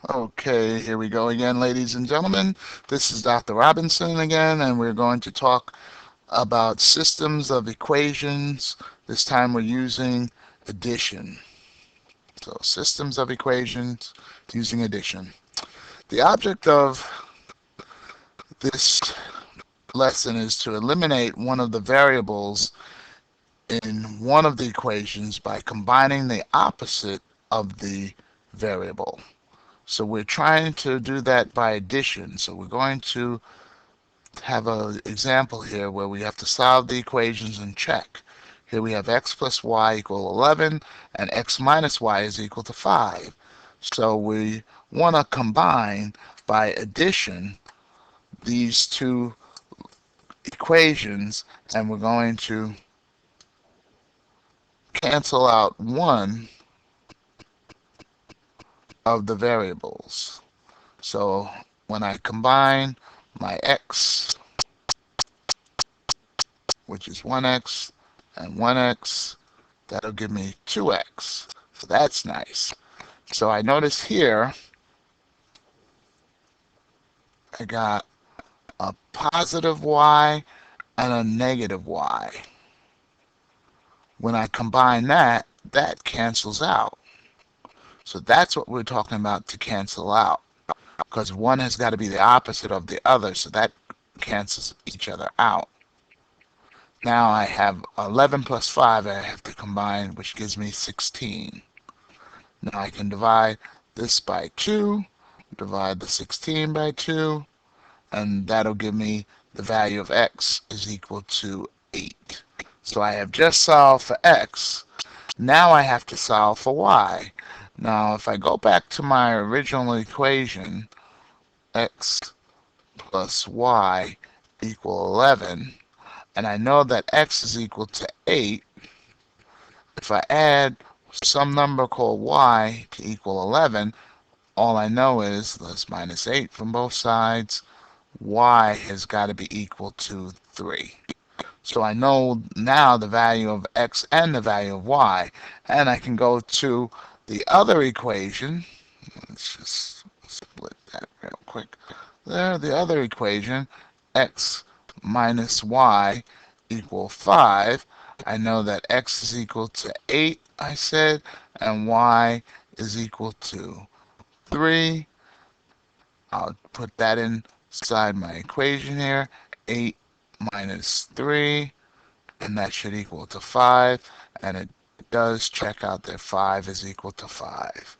Okay, here we go again, ladies and gentlemen. This is Dr. Robinson again, and we're going to talk about systems of equations. This time we're using addition. So, systems of equations using addition. The object of this lesson is to eliminate one of the variables in one of the equations by combining the opposite of the variable. So we're trying to do that by addition. So we're going to have an example here where we have to solve the equations and check. Here we have x plus y equal 11 and x minus y is equal to 5. So we want to combine by addition these two equations, and we're going to cancel out one of the variables. So when I combine my x, which is 1x, and 1x, that'll give me 2x. So that's nice. So I notice here I got a positive y and a negative y. When I combine that, that cancels out. So that's what we're talking about to cancel out, because one has got to be the opposite of the other, so that cancels each other out. Now I have 11 plus 5 I have to combine, which gives me 16. Now I can divide this by 2, divide the 16 by 2, and that'll give me the value of x is equal to 8. So I have just solved for x. Now I have to solve for y. Now if I go back to my original equation, x plus y equal 11, and I know that x is equal to 8, if I add some number called y to equal 11, all I know is, let's minus 8 from both sides, y has got to be equal to 3. So I know now the value of x and the value of y, and I can go to the other equation. Let's just split that real quick. There, the other equation, x minus y equal 5. I know that x is equal to 8, I said, and y is equal to 3. I'll put that inside my equation here. 8 minus 3, and that should equal to 5. And it does check out that 5 is equal to 5.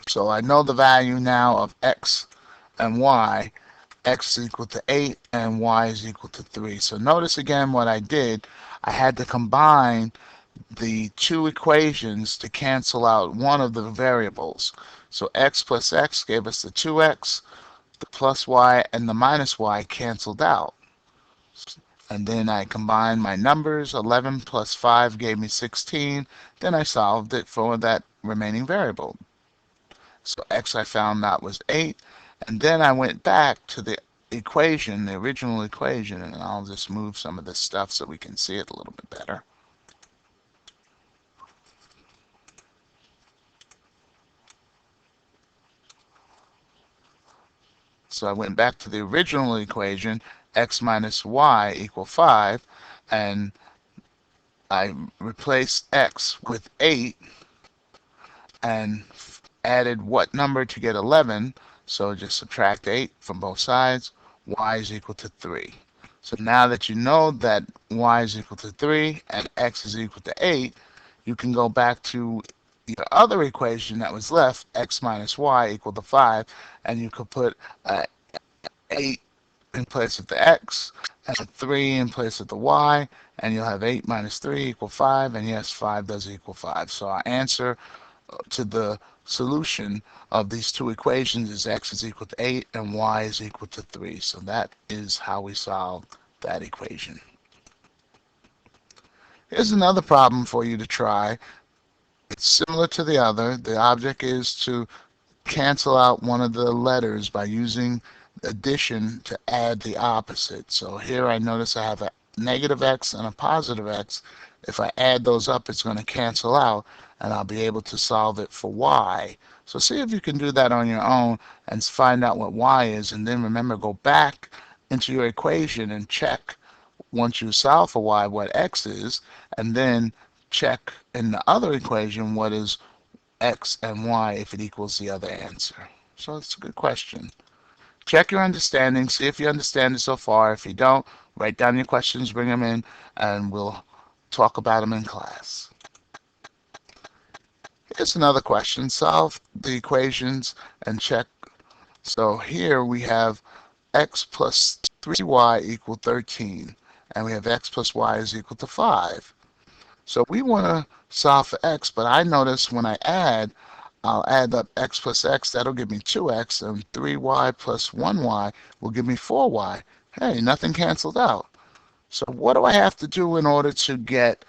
So I know the value now of x and y. X is equal to 8 and y is equal to 3. So notice again what I did. I had to combine the two equations to cancel out one of the variables. So x plus x gave us the 2x, the plus y and the minus y canceled out. And then I combined my numbers. 11 plus 5 gave me 16. Then I solved it for that remaining variable. So x I found out was 8. And then I went back to the equation, the original equation, and I'll just move some of this stuff so we can see it a little bit better. So I went back to the original equation, x minus y equal 5, and I replaced x with 8 and added what number to get 11. So just subtract 8 from both sides. Y is equal to 3. So now that you know that y is equal to 3 and x is equal to 8, you can go back to the other equation that was left, x minus y equal to 5, and you could put 8 in place of the x and a 3 in place of the y, and you'll have 8 minus 3 equal 5, and yes, 5 does equal 5. So our answer to the solution of these two equations is x is equal to 8 and y is equal to 3. So that is how we solve that equation. Here's another problem for you to try. It's similar to the other. The object is to cancel out one of the letters by using addition to add the opposite. So here I notice I have a negative x and a positive x, If I add those up, it's going to cancel out, and I'll be able to solve it for y. So see if you can do that on your own and find out what y is, and then remember, go back into your equation and check, once you solve for y, what x is, and then check in the other equation what is x and y if it equals the other answer. So it's a good question. Check your understanding, see if you understand it so far. If you don't, write down your questions, bring them in, and we'll talk about them in class. Here's another question. Solve the equations and check. So here we have x plus 3y equal 13, and we have x plus y is equal to 5. So we want to solve for x, but I notice when I add, I'll add up x plus x, that'll give me 2x, and 3y plus 1y will give me 4y. Hey, nothing canceled out. So what do I have to do in order to get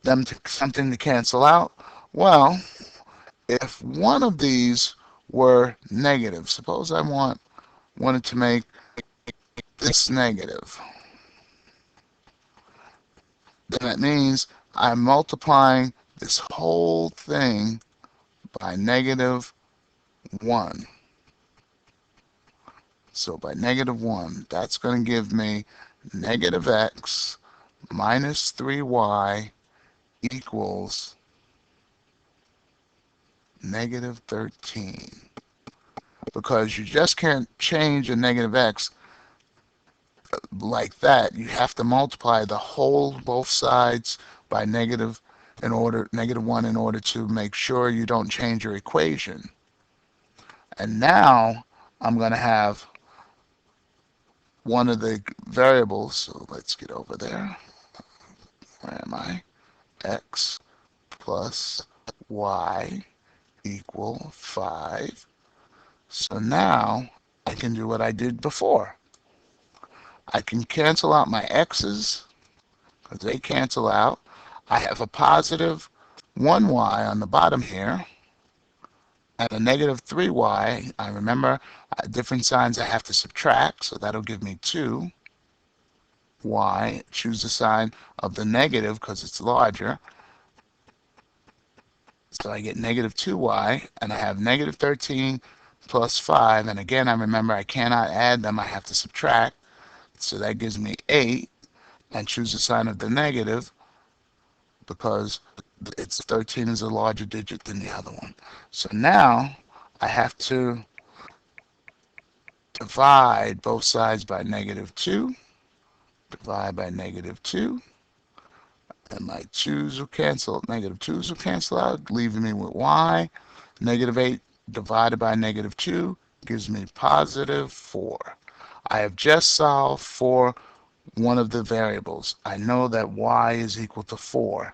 them to something to cancel out? Well, if one of these were negative, suppose I wanted to make this negative, then that means I'm multiplying this whole thing by negative 1. So by negative 1, that's going to give me negative x minus 3y equals negative 13. Because you just can't change a negative x like that. You have to multiply the whole, both sides, by negative 1 in order to make sure you don't change your equation. And now I'm going to have one of the variables, so let's get over there. Where am I? X plus y equal 5. So now I can do what I did before. I can cancel out my x's, because they cancel out. I have a positive 1y on the bottom here, and a negative 3y. I remember different signs I have to subtract, so that'll give me 2y. Choose the sign of the negative because it's larger. So I get negative 2y, and I have negative 13 plus 5. And again, I remember I cannot add them, I have to subtract. So that gives me 8, and choose the sign of the negative because it's 13 is a larger digit than the other one. So now I have to divide both sides by negative 2. Divide by negative 2. And my 2's will cancel. Negative 2's will cancel out, leaving me with y. Negative 8 divided by negative 2 gives me positive 4. I have just solved for one of the variables. I know that y is equal to 4.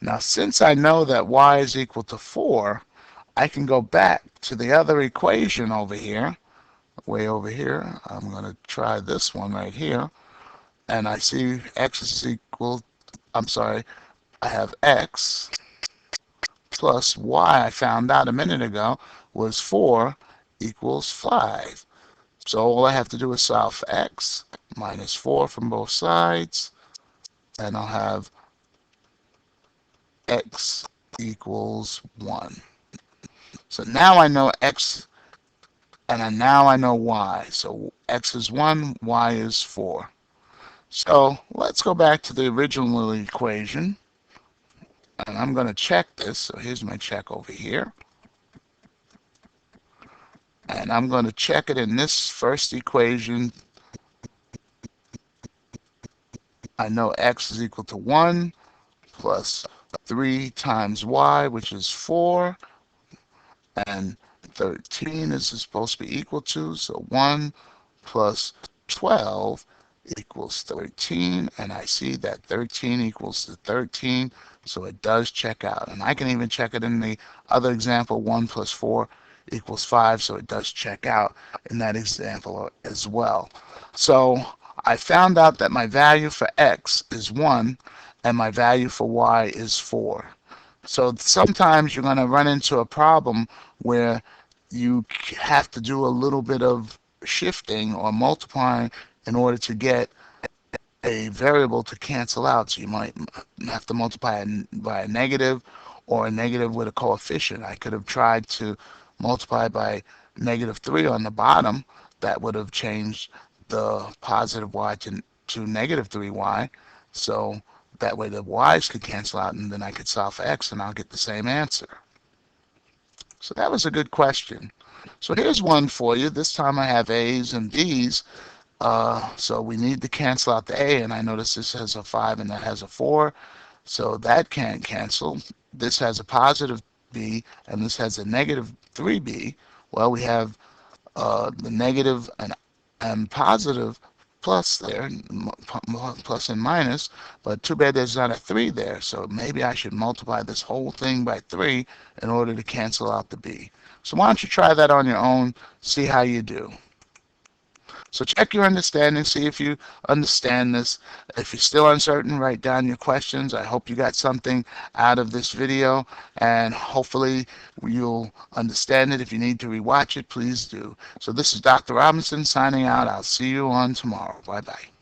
Now, since I know that y is equal to 4, I can go back to the other equation over here, way over here. I'm going to try this one right here. And I see x is equal, I'm sorry, I have x plus y I found out a minute ago was 4 equals 5. So all I have to do is solve for x, minus 4 from both sides, and I'll have x equals 1. So now I know x, and now I know y. So x is 1, y is 4. So let's go back to the original equation, and I'm going to check this. So here's my check over here. And I'm going to check it in this first equation. I know x is equal to 1 plus 3 times y, which is 4. And 13 is supposed to be equal to. So 1 plus 12 equals 13. And I see that 13 equals to 13. So it does check out. And I can even check it in the other example, 1 plus 4 equals 5, so it does check out in that example as well. So I found out that my value for x is 1 and my value for y is 4. So sometimes you're going to run into a problem where you have to do a little bit of shifting or multiplying in order to get a variable to cancel out. So you might have to multiply by a negative, or a negative with a coefficient. I could have tried to multiply by -3 on the bottom. That would have changed the positive y to -3y. So that way the y's could cancel out, and then I could solve for x and I'll get the same answer. So that was a good question. So here's one for you. This time I have a's and b's. So we need to cancel out the a, and I notice this has a 5 and that has a 4. So that can't cancel. This has a positive b and this has a -3b. Well, we have the negative and positive plus there, plus and minus, but too bad there's not a 3 there. So maybe I should multiply this whole thing by 3 in order to cancel out the b. So why don't you try that on your own, see how you do. So check your understanding, see if you understand this. If you're still uncertain, write down your questions. I hope you got something out of this video, and hopefully you'll understand it. If you need to rewatch it, please do. So this is Dr. Robinson signing out. I'll see you on tomorrow. Bye-bye.